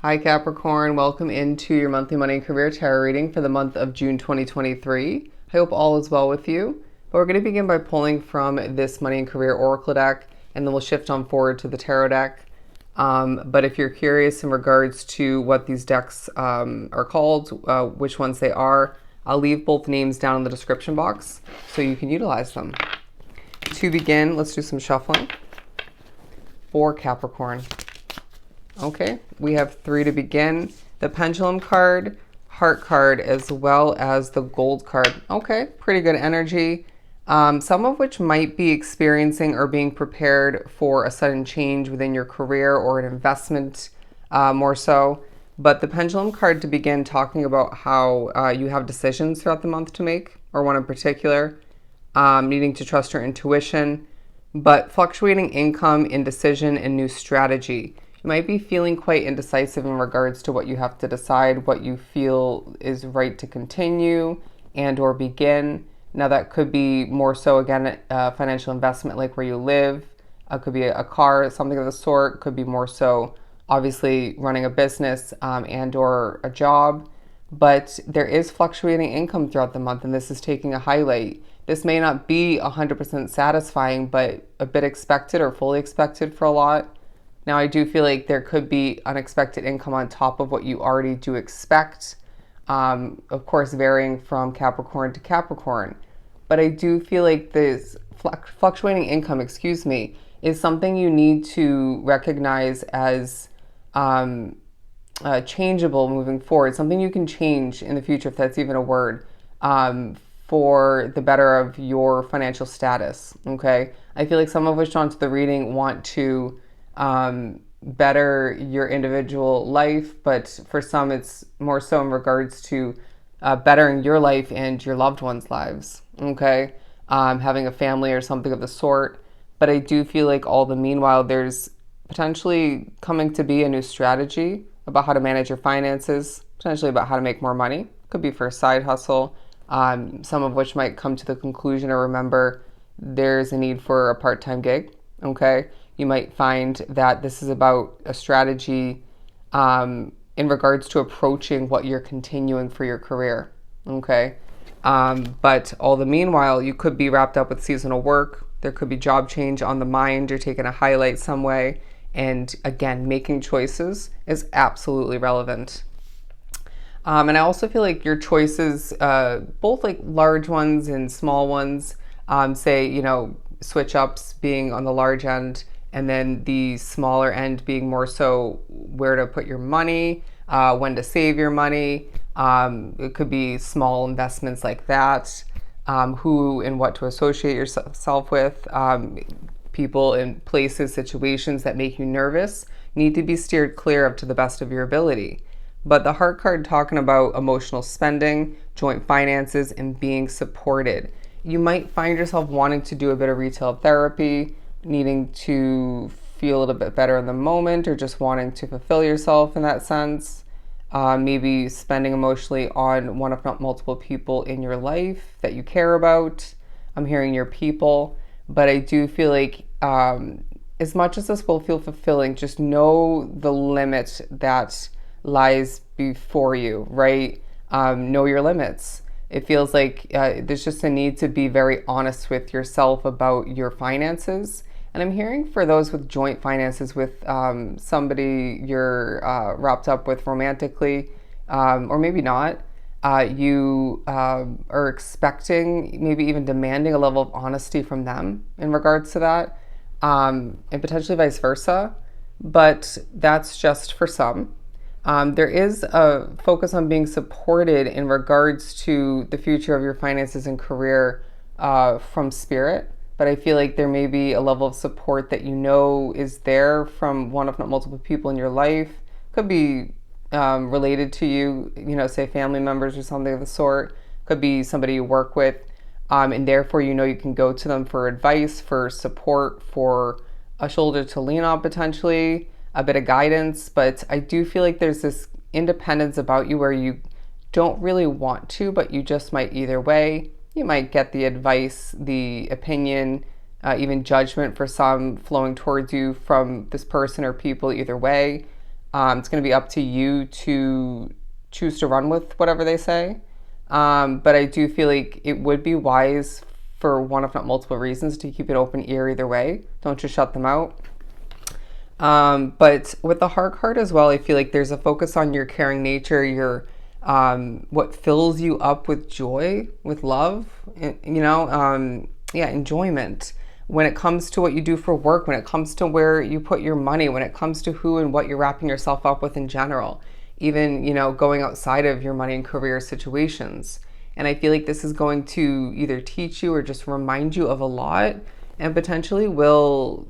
Hi Capricorn, welcome into your monthly money and career tarot reading for the month of June 2023. I hope all is well with you. But we're going to begin by pulling from this money and career oracle deck, and then we'll shift on forward to the tarot deck. But if you're curious in regards to what these decks are called, which ones they are, I'll leave both names down in the description box so you can utilize them. To begin, let's do some shuffling for Capricorn. Okay, we have 3 to begin. The pendulum card, heart card, as well as the gold card. Okay, pretty good energy. Some of which might be experiencing or being prepared for a sudden change within your career or an investment more so. But the pendulum card to begin talking about how you have decisions throughout the month to make, or one in particular, needing to trust your intuition, but fluctuating income, indecision, and new strategy. You might be feeling quite indecisive in regards to what you have to decide, what you feel is right to continue and or begin. Now that could be more so, again, financial investment like where you live. Could be a car, something of the sort. Could be more so, obviously, running a business and or a job. But there is fluctuating income throughout the month, and this is taking a highlight. This may not be 100% satisfying, but a bit expected or fully expected for a lot. Now, I do feel like there could be unexpected income on top of what you already do expect, of course, varying from Capricorn to Capricorn. But I do feel like this fluctuating income, is something you need to recognize as changeable moving forward, something you can change in the future, if that's even a word, for the better of your financial status, okay? I feel like some of us drawn to the reading want to better your individual life, but for some it's more so in regards to bettering your life and your loved ones' lives, okay? Having a family or something of the sort. But I do feel like all the meanwhile, there's potentially coming to be a new strategy about how to manage your finances, potentially about how to make more money. Could be for a side hustle, some of which might come to the conclusion or remember there's a need for a part-time gig, okay? You might find that this is about a strategy in regards to approaching what you're continuing for your career, okay? But all the meanwhile, you could be wrapped up with seasonal work. There could be job change on the mind. You're taking a highlight some way. And again, making choices is absolutely relevant. And I also feel like your choices, both like large ones and small ones, say, switch ups being on the large end, and then the smaller end being more so where to put your money, when to save your money. It could be small investments like that, who and what to associate yourself with. People in places, situations that make you nervous need to be steered clear of to the best of your ability. But the heart card talking about emotional spending, joint finances, and being supported. You might find yourself wanting to do a bit of retail therapy, needing to feel a little bit better in the moment, or just wanting to fulfill yourself in that sense. Maybe spending emotionally on one, if not multiple people in your life that you care about. I'm hearing your people, but I do feel like as much as this will feel fulfilling, just know the limit that lies before you, right? Know your limits. It feels like there's just a need to be very honest with yourself about your finances. And I'm hearing for those with joint finances with somebody you're wrapped up with romantically, or maybe not, you are expecting, maybe even demanding a level of honesty from them in regards to that, and potentially vice versa. But that's just for some. There is a focus on being supported in regards to the future of your finances and career from spirit. But I feel like there may be a level of support that is there from one, if not multiple people in your life. Could be related to you, say family members or something of the sort. Could be somebody you work with. And therefore, you can go to them for advice, for support, for a shoulder to lean on potentially, a bit of guidance. But I do feel like there's this independence about you where you don't really want to, but you just might either way. You might get the advice, the opinion, even judgment for some flowing towards you from this person or people either way. It's going to be up to you to choose to run with whatever they say. But I do feel like it would be wise for one, if not multiple reasons, to keep an open ear either way. Don't just shut them out. But with the heart card as well, I feel like there's a focus on your caring nature, your what fills you up with joy, with love, enjoyment. When it comes to what you do for work, when it comes to where you put your money, when it comes to who and what you're wrapping yourself up with in general, even, going outside of your money and career situations. And I feel like this is going to either teach you or just remind you of a lot, and potentially will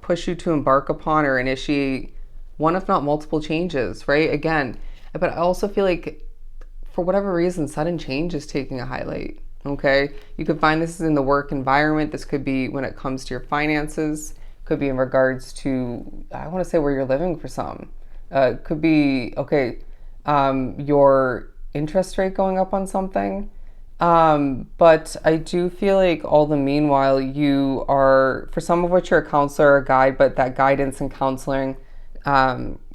push you to embark upon or initiate one, if not multiple changes, right? Again, but I also feel like for whatever reason, sudden change is taking a highlight, okay? You could find this in the work environment. This could be when it comes to your finances, could be in regards to, I want to say where you're living for some. Could be, okay, your interest rate going up on something. But I do feel like all the meanwhile you are, for some of which you're a counselor or a guide, but that guidance and counseling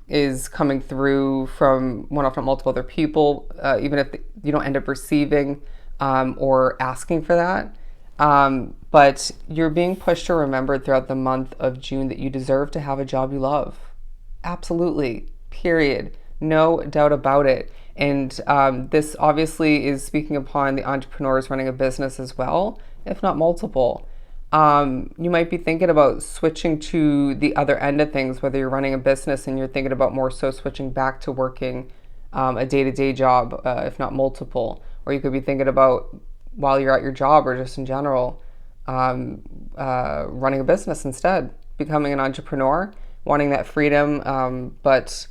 is coming through from one, if not multiple other people, even if you don't end up receiving or asking for that. But you're being pushed to remember throughout the month of June that you deserve to have a job you love. Absolutely. Period. No doubt about it. And this obviously is speaking upon the entrepreneurs running a business as well, if not multiple. You might be thinking about switching to the other end of things, whether you're running a business and you're thinking about more so switching back to working a day-to-day job, if not multiple. Or you could be thinking about, while you're at your job or just in general, running a business instead, becoming an entrepreneur, wanting that freedom, but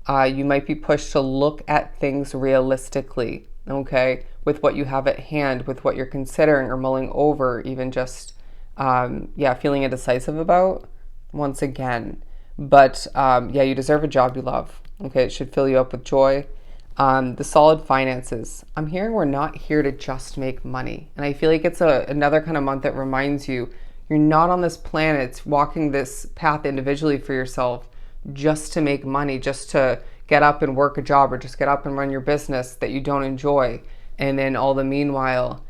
you might be pushed to look at things realistically, okay, with what you have at hand, with what you're considering or mulling over, even just, feeling indecisive about, once again. But you deserve a job you love, okay? It should fill you up with joy. The solid finances. I'm hearing we're not here to just make money. And I feel like it's another kind of month that reminds you, you're not on this planet walking this path individually for yourself just to make money, just to get up and work a job or just get up and run your business that you don't enjoy. And then all the meanwhile,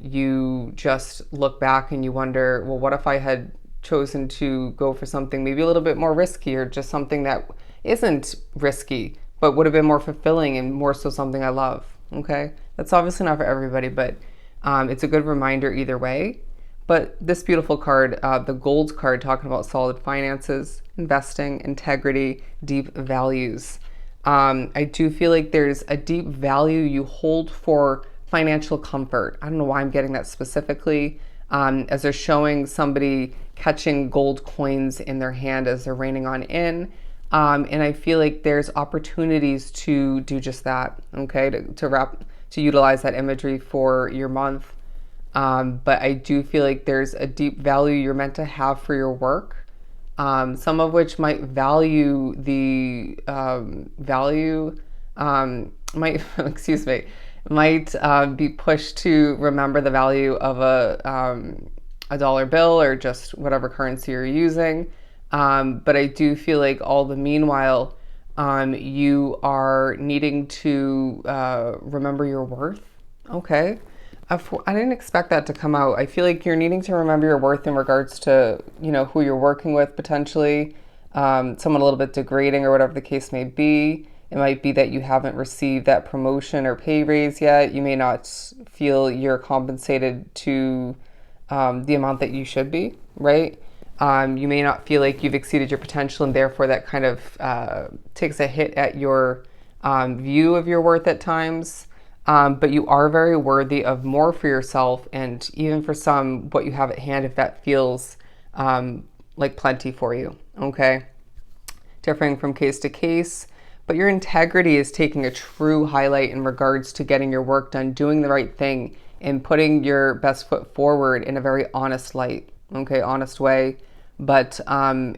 you just look back and you wonder, well, what if I had chosen to go for something maybe a little bit more risky, or just something that isn't risky, but would have been more fulfilling and more so something I love, okay? That's obviously not for everybody, but it's a good reminder either way. But this beautiful card, the gold card, talking about solid finances, investing, integrity, deep values. I do feel like there's a deep value you hold for financial comfort. I don't know why I'm getting that specifically, as they're showing somebody catching gold coins in their hand as they're raining on in. And I feel like there's opportunities to do just that, okay, to utilize that imagery for your month. But I do feel like there's a deep value you're meant to have for your work, some of which might value the might excuse me, might be pushed to remember the value of a dollar bill or just whatever currency you're using. But I do feel like all the meanwhile, you are needing to remember your worth. Okay. I didn't expect that to come out. I feel like you're needing to remember your worth in regards to, who you're working with potentially, someone a little bit degrading or whatever the case may be. It might be that you haven't received that promotion or pay raise yet. You may not feel you're compensated to the amount that you should be, right? You may not feel like you've exceeded your potential, and therefore that kind of takes a hit at your view of your worth at times. But you are very worthy of more for yourself, and even for some, what you have at hand, if that feels like plenty for you, okay? Differing from case to case, but your integrity is taking a true highlight in regards to getting your work done, doing the right thing, and putting your best foot forward in a very honest light, okay, honest way. But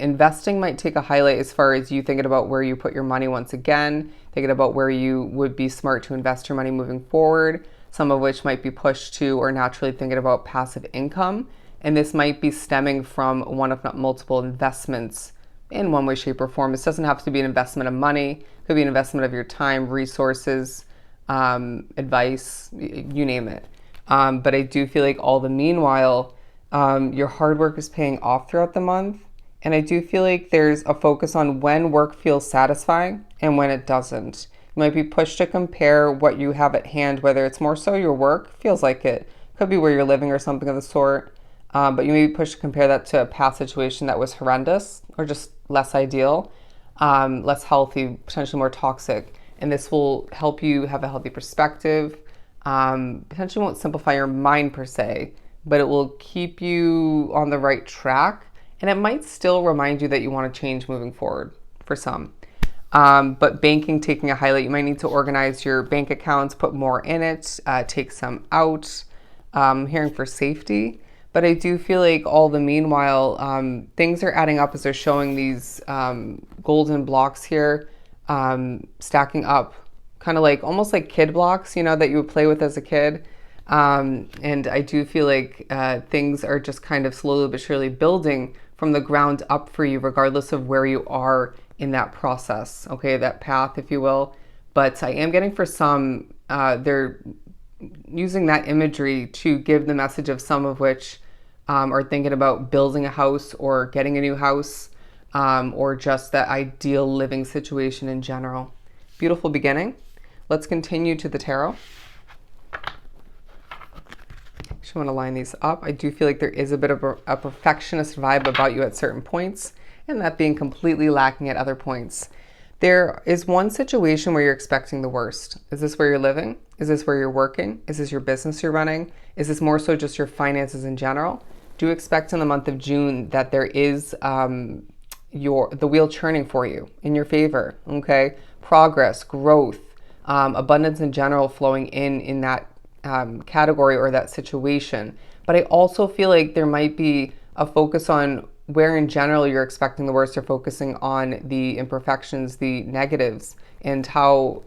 investing might take a highlight as far as you thinking about where you put your money once again, thinking about where you would be smart to invest your money moving forward, some of which might be pushed to or naturally thinking about passive income. And this might be stemming from one, if not multiple investments in one way, shape, or form. This doesn't have to be an investment of money. It could be an investment of your time, resources, advice, you name it. But I do feel like all the meanwhile, your hard work is paying off throughout the month. And I do feel like there's a focus on when work feels satisfying and when it doesn't. You might be pushed to compare what you have at hand, whether it's more so your work feels like it could be where you're living or something of the sort. But you may be pushed to compare that to a past situation that was horrendous or just less ideal, less healthy, potentially more toxic. And this will help you have a healthy perspective. Potentially won't simplify your mind per se, but it will keep you on the right track. And it might still remind you that you want to change moving forward for some. But banking taking a highlight, you might need to organize your bank accounts, put more in it, take some out. Hearing for safety. But I do feel like all the meanwhile, things are adding up as they're showing these golden blocks here, stacking up, kind of like almost like kid blocks, that you would play with as a kid. And I do feel like things are just kind of slowly but surely building from the ground up for you, regardless of where you are in that process, okay, that path, if you will. But I am getting for some, they're using that imagery to give the message of some of which are thinking about building a house or getting a new house, or just that ideal living situation in general. Beautiful beginning. Let's continue to the tarot. Just want to line these up. I do feel like there is a bit of a perfectionist vibe about you at certain points, and that being completely lacking at other points. There is one situation where you're expecting the worst. Is this where you're living? Is this where you're working? Is this your business you're running? Is this more so just your finances in general? Do expect in the month of June that there is the wheel churning for you in your favor, okay? Progress, growth, abundance in general flowing in that category or that situation. But I also feel like there might be a focus on where in general you're expecting the worst, or focusing on the imperfections, the negatives, and how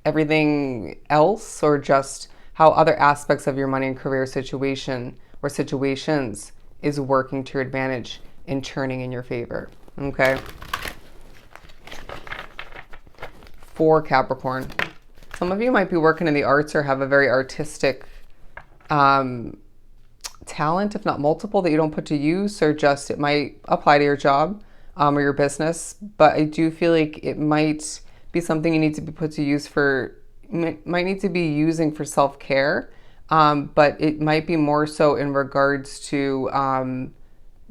everything else, or just how other aspects of your money and career situation or situations is working to your advantage and churning in your favor, okay? For Capricorn, some of you might be working in the arts or have a very artistic talent, if not multiple, that you don't put to use, or just it might apply to your job or your business. But I do feel like it might be something you need to be put to use for, might need to be using for self-care, but it might be more so in regards to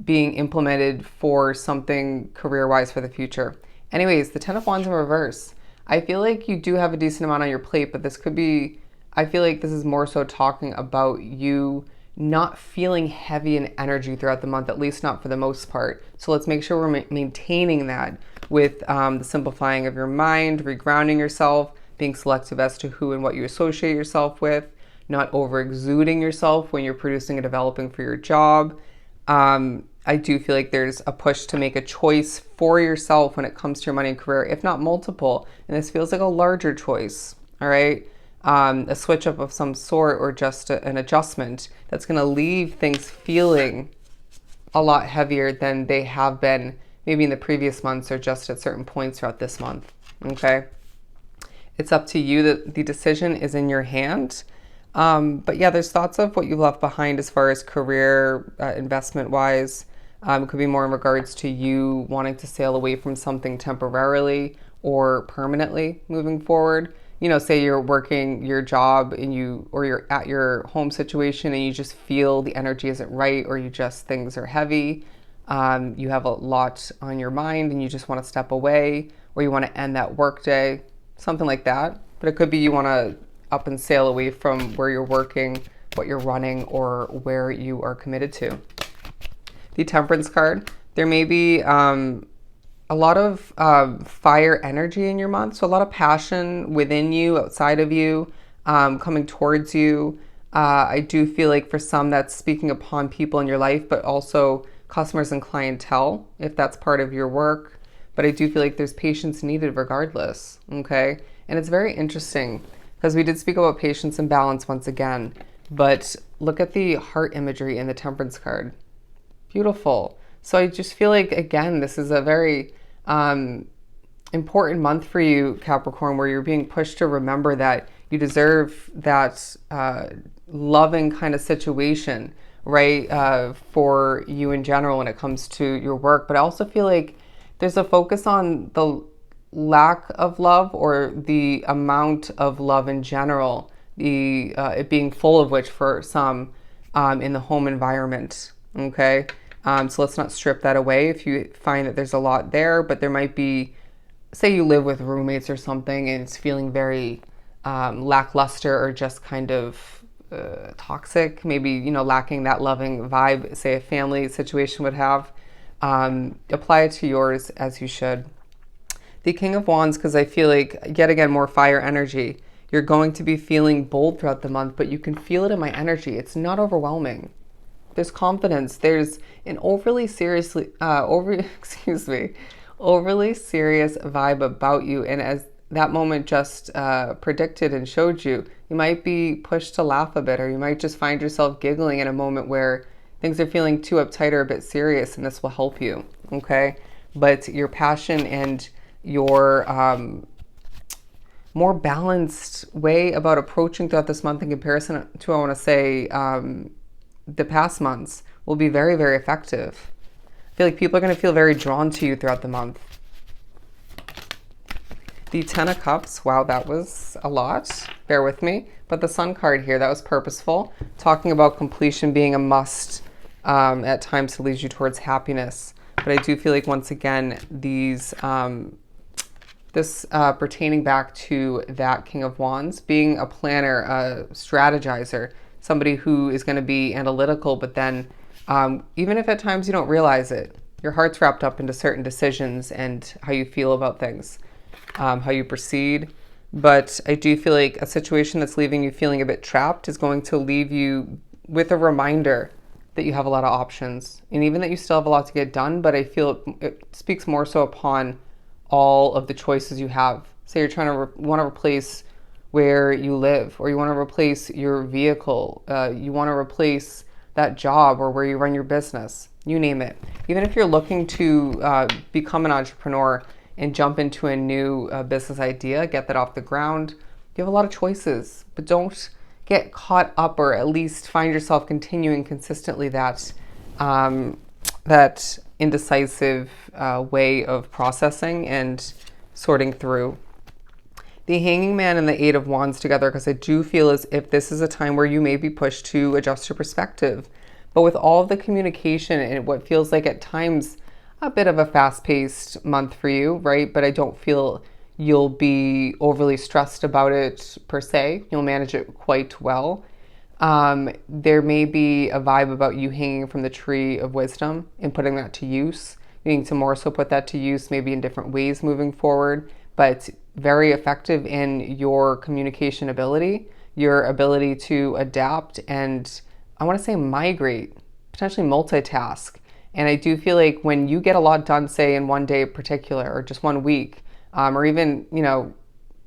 being implemented for something career-wise for the future. Anyways, the Ten of Wands in reverse. I feel like you do have a decent amount on your plate, but this could be, I feel like this is more so talking about you not feeling heavy in energy throughout the month, at least not for the most part. So let's make sure we're maintaining that with the simplifying of your mind, regrounding yourself, being selective as to who and what you associate yourself with, not over exuding yourself when you're producing and developing for your job. I do feel like there's a push to make a choice for yourself when it comes to your money and career, if not multiple. And this feels like a larger choice, all right? A switch up of some sort, or just an adjustment that's going to leave things feeling a lot heavier than they have been maybe in the previous months, or just at certain points throughout this month, okay? It's up to you. The decision is in your hand. But yeah, there's thoughts of what you've left behind as far as career, investment-wise. It could be more in regards to you wanting to sail away from something temporarily or permanently moving forward. You know, say you're working your job and you're at your home situation and you just feel the energy isn't right, or you just, things are heavy. You have a lot on your mind and you just want to step away, or you want to end that work day, something like that. But it could be you want to up and sail away from where you're working, what you're running, or where you are committed to. The Temperance card, there may be a lot of fire energy in your month. So a lot of passion within you, outside of you, coming towards you. I do feel like for some that's speaking upon people in your life, but also customers and clientele, if that's part of your work. But I do feel like there's patience needed regardless, okay? And it's very interesting because we did speak about patience and balance once again, but look at the heart imagery in the Temperance card. Beautiful. So I just feel like, again, this is a very important month for you, Capricorn, where you're being pushed to remember that you deserve that loving kind of situation, right? For you in general when it comes to your work. But I also feel like there's a focus on the lack of love or the amount of love in general, the it being full of which for some in the home environment. Okay, so let's not strip that away if you find that there's a lot there, but there might be, say you live with roommates or something and it's feeling very lackluster or just kind of toxic, maybe, you know, lacking that loving vibe, say a family situation would have. Apply it to yours as you should. The King of Wands, because I feel like, yet again, more fire energy. You're going to be feeling bold throughout the month, but you can feel it in my energy. It's not overwhelming. There's confidence. There's an overly serious vibe about you. And as that moment just predicted and showed you, you might be pushed to laugh a bit, or you might just find yourself giggling in a moment where things are feeling too uptight or a bit serious, and this will help you, okay? But your passion and your more balanced way about approaching throughout this month in comparison to, I want to say, the past months will be very, very effective. I feel like people are going to feel very drawn to you throughout the month. The Ten of Cups, wow, that was a lot. Bear with me. But the Sun card here, that was purposeful. Talking about completion being a must at times to lead you towards happiness. But I do feel like, once again, these this pertaining back to that King of Wands, being a planner, a strategizer, somebody who is going to be analytical, but then even if at times you don't realize it, your heart's wrapped up into certain decisions and how you feel about things, how you proceed. But I do feel like a situation that's leaving you feeling a bit trapped is going to leave you with a reminder that you have a lot of options, and even that you still have a lot to get done. But I feel it speaks more so upon all of the choices you have. Say you're trying to want to replace where you live, or you want to replace your vehicle, you want to replace that job or where you run your business, you name it. Even if you're looking to become an entrepreneur and jump into a new business idea, get that off the ground, you have a lot of choices. But don't get caught up, or at least find yourself continuing consistently that that indecisive way of processing and sorting through. The Hanging Man and the Eight of Wands together, because I do feel as if this is a time where you may be pushed to adjust your perspective. But with all of the communication and what feels like at times a bit of a fast-paced month for you, right? But I don't feel you'll be overly stressed about it per se. You'll manage it quite well. There may be a vibe about you hanging from the tree of wisdom and putting that to use. You need to more so put that to use, maybe in different ways moving forward, but very effective in your communication ability, your ability to adapt and, I want to say, migrate, potentially multitask. And I do feel like when you get a lot done, say in one day in particular, or just 1 week, or even, you know,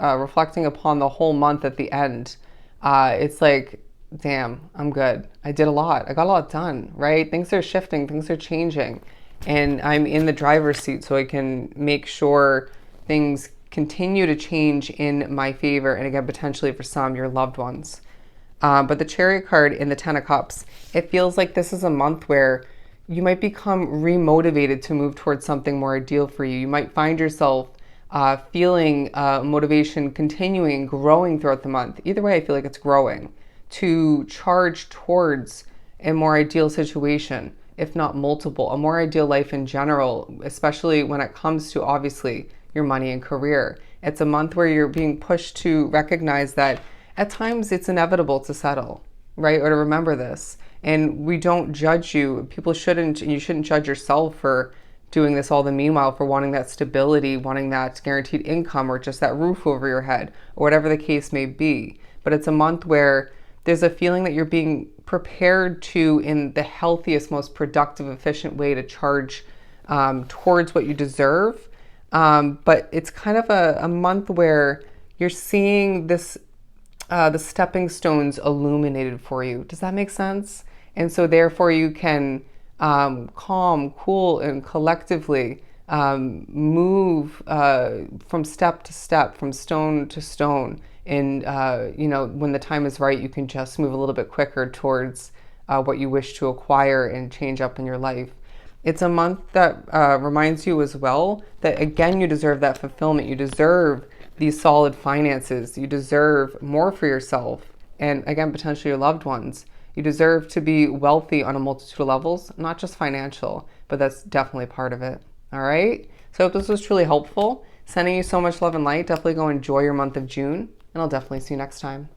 reflecting upon the whole month at the end, it's like, damn, I'm good. I did a lot. I got a lot done, right? Things are shifting, things are changing, and I'm in the driver's seat, so I can make sure things continue to change in my favor, and again, potentially for some, your loved ones. But the Chariot card in the Ten of Cups, it feels like this is a month where you might become remotivated to move towards something more ideal for you. You might find yourself feeling motivation continuing, growing throughout the month. Either way, I feel like it's growing to charge towards a more ideal situation, if not multiple, a more ideal life in general, especially when it comes to, obviously, your money and career. It's a month where you're being pushed to recognize that at times it's inevitable to settle, right? Or to remember this. And we don't judge you. People shouldn't, and you shouldn't judge yourself for doing this all the meanwhile, for wanting that stability, wanting that guaranteed income, or just that roof over your head, or whatever the case may be. But it's a month where there's a feeling that you're being prepared to, in the healthiest, most productive, efficient way, to charge towards what you deserve. But it's kind of a month where you're seeing this, the stepping stones illuminated for you. Does that make sense? And so therefore you can calm, cool, and collectively move from step to step, from stone to stone. And, when the time is right, you can just move a little bit quicker towards what you wish to acquire and change up in your life. It's a month that reminds you as well that, again, you deserve that fulfillment. You deserve these solid finances. You deserve more for yourself and, again, potentially your loved ones. You deserve to be wealthy on a multitude of levels, not just financial, but that's definitely part of it. All right? So I hope this was truly helpful. Sending you so much love and light. Definitely go enjoy your month of June, and I'll definitely see you next time.